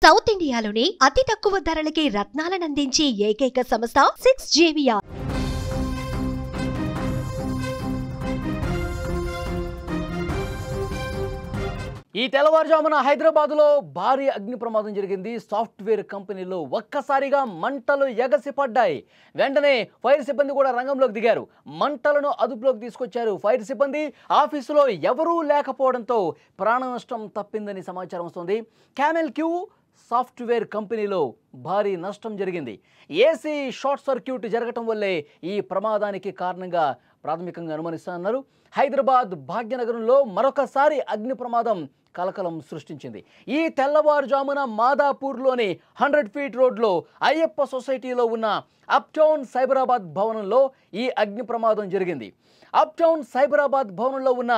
South ఇండియాలోనే అతి తక్కువ ధరలకి రత్నాలనందించే ఏకైక సంస్థ 6JVR. ఈ తెల్లవారుజామున హైదరాబాద్లో భారీ అగ్ని ప్రమాదం జరిగింది. సాఫ్ట్వేర్ కంపెనీలో ఒక్కసారిగా మంటలు ఎగసిపడ్డాయి. వెంటనే ఫైర్ సిబ్బంది కూడా రంగంలోకి దిగారు. మంటలను అదుపులోకి తీసుకొచ్చారు. ఫైర్ సిబ్బంది ఆఫీసులో ఎవరూ లేకపోవడంతో ప్రాణ నష్టం తప్పిందని సమాచారం వస్తుంది. క్యామెల్ క్యూ సాఫ్ట్వేర్ కంపెనీలో భారీ నష్టం జరిగింది. ఏసీ షార్ట్ సర్క్యూట్ జరగటం వల్లే ఈ ప్రమాదానికి కారణంగా ప్రాథమికంగా అనుమానిస్తున్నారు. హైదరాబాద్ భాగ్యనగరంలో మరొకసారి అగ్ని ప్రమాదం కలకలం సృష్టించింది. ఈ తెల్లవారుజామున మాదాపూర్లోని 100 ఫీట్ రోడ్లో అయ్యప్ప సొసైటీలో ఉన్న అప్టౌన్ సైబరాబాద్ భవనంలో ఈ అగ్ని ప్రమాదం జరిగింది. అప్టౌన్ సైబరాబాద్ భవనంలో ఉన్న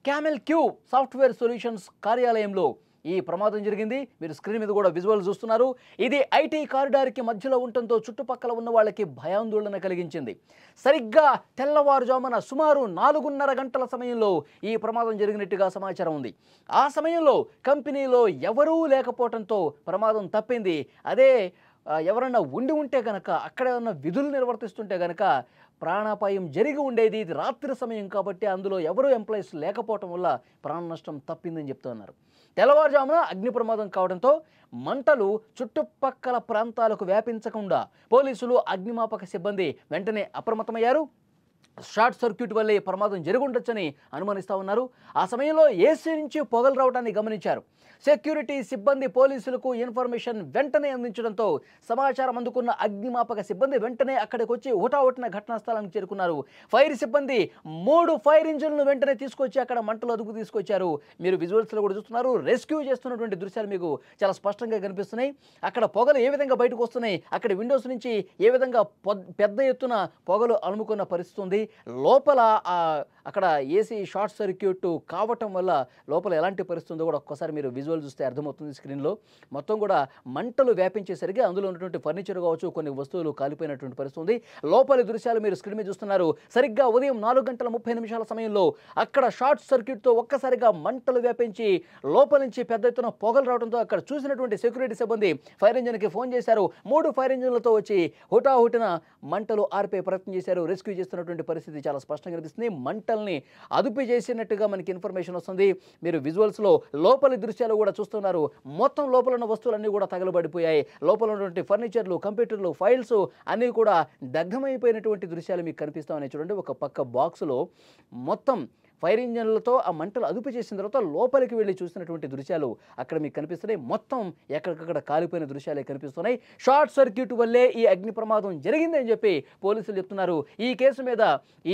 క్యామెల్ క్యూ సాఫ్ట్వేర్ సొల్యూషన్స్ కార్యాలయంలో ఈ ప్రమాదం జరిగింది. మీరు స్క్రీన్ మీద కూడా విజువల్ చూస్తున్నారు. ఇది ఐటీ కారిడార్కి మధ్యలో ఉండటంతో చుట్టుపక్కల ఉన్న వాళ్ళకి భయాందోళన కలిగించింది. సరిగ్గా తెల్లవారుజామున సుమారు 4:30 గంటల సమయంలో ఈ ప్రమాదం జరిగినట్టుగా సమాచారం ఉంది. ఆ సమయంలో కంపెనీలో ఎవరూ లేకపోవడంతో ప్రమాదం తప్పింది. అదే ఎవరన్నా ఉంటే కనుక అక్కడ ఉన్న విధులు నిర్వర్తిస్తుంటే కనుక ప్రాణాపాయం జరిగి ఉండేది. ఇది రాత్రి సమయం కాబట్టి అందులో ఎవరు ఎంప్లాయీస్ లేకపోవటం వల్ల ప్రాణ నష్టం తప్పిందని చెప్తున్నారు. తెల్లవారుజామున అగ్ని ప్రమాదం కావడంతో మంటలు చుట్టుపక్కల ప్రాంతాలకు వ్యాపించకుండా పోలీసులు అగ్నిమాపక సిబ్బంది వెంటనే అప్రమత్తమయ్యారు. షార్ట్ సర్క్యూట్ వల్లే ప్రమాదం జరుగుండొచ్చని అనుమానిస్తూ ఉన్నారు. ఆ సమయంలో ఏసీ నుంచి పొగలు రావడాన్ని గమనించారు. సెక్యూరిటీ సిబ్బంది పోలీసులకు ఇన్ఫర్మేషన్ వెంటనే అందించడంతో సమాచారం అందుకున్న అగ్నిమాపక సిబ్బంది వెంటనే అక్కడికి వచ్చి హుటాహుటిన ఘటనా స్థలానికి చేరుకున్నారు. ఫైర్ సిబ్బంది 3 ఫైర్ ఇంజిన్లను వెంటనే తీసుకొచ్చి అక్కడ మంటలు అదుపు తీసుకొచ్చారు. మీరు విజువల్స్లో కూడా చూస్తున్నారు. రెస్క్యూ చేస్తున్నటువంటి దృశ్యాలు మీకు చాలా స్పష్టంగా కనిపిస్తున్నాయి. అక్కడ పొగలు ఏ విధంగా బయటకు వస్తున్నాయి, అక్కడ విండోస్ నుంచి ఏ విధంగా పెద్ద ఎత్తున పొగలు అలుముకున్న పరిస్థితి ఉంది. లోపల అక్కడ ఏసీ షార్ట్ సర్క్యూట్ కావటం వల్ల లోపల ఎలాంటి పరిస్థితి ఉందో కూడా ఒక్కసారి మీరు విజువల్ చూస్తే అర్థమవుతుంది. స్క్రీన్లో మొత్తం కూడా మంటలు వ్యాపించేసరికి అందులో ఉన్నటువంటి ఫర్నిచర్ కావచ్చు, కొన్ని వస్తువులు కాలిపోయినటువంటి పరిస్థితి ఉంది. లోపలి దృశ్యాలు మీరు స్క్రీన్ మీద చూస్తున్నారు. సరిగ్గా ఉదయం 4:30 సమయంలో అక్కడ షార్ట్ సర్క్యూట్తో ఒక్కసారిగా మంటలు వ్యాపించి లోపల నుంచి పెద్ద ఎత్తున పొగలు రావడంతో అక్కడ చూసినటువంటి సెక్యూరిటీ సిబ్బంది ఫైర్ ఇంజిన్కి ఫోన్ చేశారు. 3 ఫైర్ ఇంజిన్లతో వచ్చి హుటాహుటిన మంటలు ఆర్పే ప్రయత్నం చేశారు. రెస్క్యూ చేస్తున్నటువంటి పరిస్థితి చాలా స్పష్టంగా కనిపిస్తుంది. మంటల్ని అదుపు చేసినట్టుగా మనకి ఇన్ఫర్మేషన్ వస్తుంది. మీరు విజువల్స్లో లోపలి దృశ్యాలు కూడా చూస్తున్నారు. మొత్తం లోపల ఉన్న వస్తువులన్నీ కూడా తగలబడిపోయాయి. లోపల ఉన్నటువంటి ఫర్నిచర్లు, కంప్యూటర్లు, ఫైల్స్ అన్నీ కూడా దగ్ధమైపోయినటువంటి దృశ్యాలు మీకు కనిపిస్తూ ఉన్నాయి. చూడండి, ఒక పక్క బాక్సులో మొత్తం ఫైర్ ఇంజన్లతో ఆ మంటలు అదుపు చేసిన తర్వాత లోపలికి వెళ్ళి చూసినటువంటి దృశ్యాలు అక్కడ మీకు కనిపిస్తున్నాయి. మొత్తం ఎక్కడికక్కడ కాలిపోయిన దృశ్యాలే కనిపిస్తున్నాయి. షార్ట్ సర్క్యూట్ వల్లే ఈ అగ్ని ప్రమాదం జరిగిందని చెప్పి పోలీసులు చెప్తున్నారు.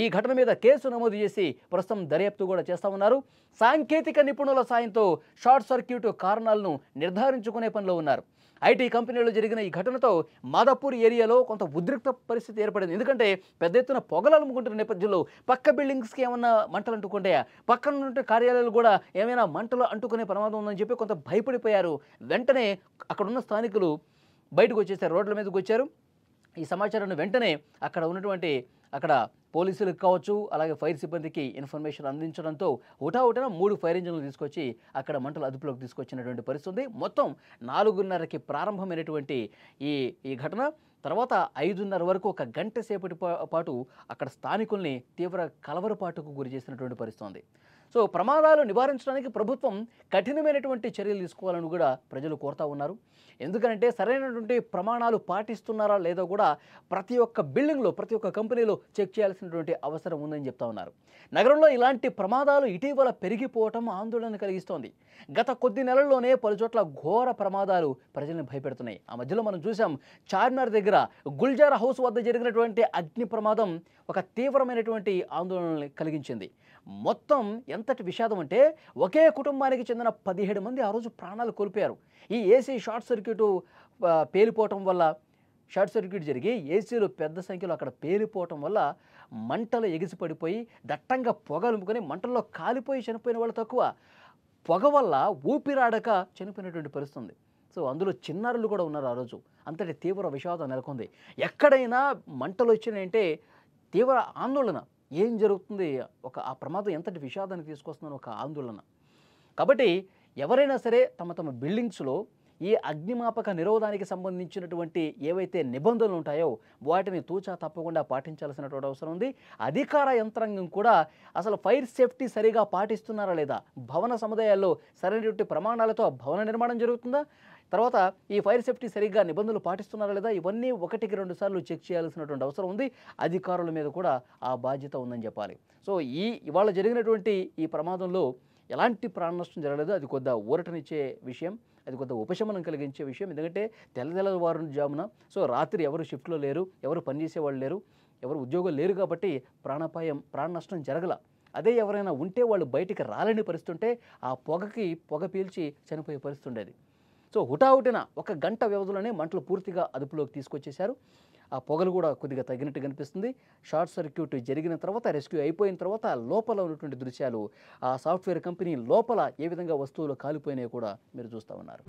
ఈ ఘటన మీద కేసు నమోదు చేసి ప్రస్తుతం దర్యాప్తు కూడా చేస్తూ ఉన్నారు. సాంకేతిక నిపుణుల సాయంతో షార్ట్ సర్క్యూట్ కారణాలను నిర్ధారించుకునే పనిలో ఉన్నారు. ఐటీ కంపెనీలో జరిగిన ఈ ఘటనతో మాదాపూర్ ఏరియాలో కొంత ఉద్రిక్త పరిస్థితి ఏర్పడింది. ఎందుకంటే పెద్ద ఎత్తున పొగలు అలుముకుంటున్న నేపథ్యంలో పక్క బిల్డింగ్స్కి ఏమన్నా మంటలు అంటుకుంటాయా, పక్కన ఉంటే కార్యాలయాలు కూడా ఏమైనా మంటలు అంటుకునే ప్రమాదం ఉందని చెప్పి కొంత భయపడిపోయారు. వెంటనే అక్కడున్న స్థానికులు బయటకు వచ్చేసారు, రోడ్ల మీదకి వచ్చారు. ఈ సమాచారాన్ని వెంటనే అక్కడ పోలీసులకు కావచ్చు, అలాగే ఫైర్ సిబ్బందికి ఇన్ఫర్మేషన్ అందించడంతో హుటాహుటిన 3 ఫైర్ ఇంజిన్లు తీసుకొచ్చి అక్కడ మంటలు అదుపులోకి తీసుకొచ్చినటువంటి పరిస్థితి. మొత్తం 4:30కి ప్రారంభమైనటువంటి ఈ ఘటన తర్వాత 5:30 వరకు ఒక గంట సేపటి పాటు అక్కడ స్థానికుల్ని తీవ్ర కలవరపాటుకు గురి చేసినటువంటి పరిస్థితి. సో ప్రమాదాలు నివారించడానికి ప్రభుత్వం కఠినమైనటువంటి చర్యలు తీసుకోవాలని కూడా ప్రజలు కోరుతూ ఉన్నారు. ఎందుకంటే సరైనటువంటి ప్రమాణాలు పాటిస్తున్నారా లేదో కూడా ప్రతి ఒక్క బిల్డింగ్లో, ప్రతి ఒక్క కంపెనీలో చెక్ చేయాల్సినటువంటి అవసరం ఉందని చెప్తా ఉన్నారు. నగరంలో ఇలాంటి ప్రమాదాలు ఇటీవల పెరిగిపోవటం ఆందోళన కలిగిస్తోంది. గత కొద్ది నెలల్లోనే పలుచోట్ల ఘోర ప్రమాదాలు ప్రజల్ని భయపెడుతున్నాయి. ఆ మధ్యలో మనం చూసాం, చార్మినార్ దగ్గర గుల్జార్ హౌస్ వద్ద జరిగినటువంటి అగ్ని ప్రమాదం ఒక తీవ్రమైనటువంటి ఆందోళన కలిగించింది. మొత్తం ఎంతటి విషాదం అంటే ఒకే కుటుంబానికి చెందిన 17 మంది ఆ రోజు ప్రాణాలు కోల్పోయారు. ఈ ఏసీ షార్ట్ సర్క్యూట్ పేలిపోవటం వల్ల, షార్ట్ సర్క్యూట్ జరిగి ఏసీలు పెద్ద సంఖ్యలో అక్కడ పేలిపోవటం వల్ల మంటలు ఎగిసిపడిపోయి దట్టంగా పొగలుముకొని మంటల్లో కాలిపోయి చనిపోయిన వాళ్ళు తక్కువ, పొగ వల్ల ఊపిరాడక చనిపోయినటువంటి పరిస్థితి. సో అందులో చిన్నారులు కూడా ఉన్నారు. ఆ రోజు అంతటి తీవ్ర విషాదం నెలకొంది. ఎక్కడైనా మంటలు వచ్చినాయంటే తీవ్ర ఆందోళన, ఏం జరుగుతుంది, ఆ ప్రమాదం ఎంతటి విషాదాన్ని తీసుకొస్తుందని ఒక ఆందోళన. కాబట్టి ఎవరైనా సరే తమ బిల్డింగ్స్లో ఈ అగ్నిమాపక నిరోధానికి సంబంధించినటువంటి ఏవైతే నిబంధనలు ఉంటాయో వాటిని తూచా తప్పకుండా పాటించాల్సినటువంటి అవసరం ఉంది. అధికార యంత్రాంగం కూడా అసలు ఫైర్ సేఫ్టీ సరిగా పాటిస్తున్నారా లేదా, భవన సముదాయాల్లో సరైనటువంటి ప్రమాణాలతో భవన నిర్మాణం జరుగుతుందా, తర్వాత ఈ ఫైర్ సేఫ్టీ సరిగ్గా నిబంధనలు పాటిస్తున్నారా లేదా, ఇవన్నీ 1-2 సార్లు చెక్ చేయాల్సినటువంటి అవసరం ఉంది. అధికారుల మీద కూడా ఆ బాధ్యత ఉందని చెప్పాలి. సో ఇవాళ జరిగినటువంటి ఈ ప్రమాదంలో ఎలాంటి ప్రాణ నష్టం జరగలేదు. అది కొద్ది ఊరటనిచ్చే విషయం, అది కొద్ది ఉపశమనం కలిగించే విషయం. ఎందుకంటే తెల్లవారు జామున, సో రాత్రి ఎవరు షిఫ్ట్లో లేరు, ఎవరు పనిచేసేవాళ్ళు లేరు, ఎవరు ఉద్యోగులు లేరు కాబట్టి ప్రాణ నష్టం జరగల. అదే ఎవరైనా ఉంటే వాళ్ళు బయటికి రాలేని పరిస్థితి ఉంటే ఆ పొగ పీల్చి చనిపోయే పరిస్థితి ఉండేది. సో హుటాహుటిన 1 గంట వ్యవధిలోనే మంటలు పూర్తిగా అదుపులోకి తీసుకొచ్చేశారు. ఆ పొగలు కూడా కొద్దిగా తగ్గినట్టు కనిపిస్తుంది. షార్ట్ సర్క్యూట్ జరిగిన తర్వాత, రెస్క్యూ అయిపోయిన తర్వాత లోపల ఉన్నటువంటి దృశ్యాలు, ఆ సాఫ్ట్వేర్ కంపెనీ లోపల ఏ విధంగా వస్తువులు కాలిపోయినాయో కూడా మీరు చూస్తూ ఉన్నారు.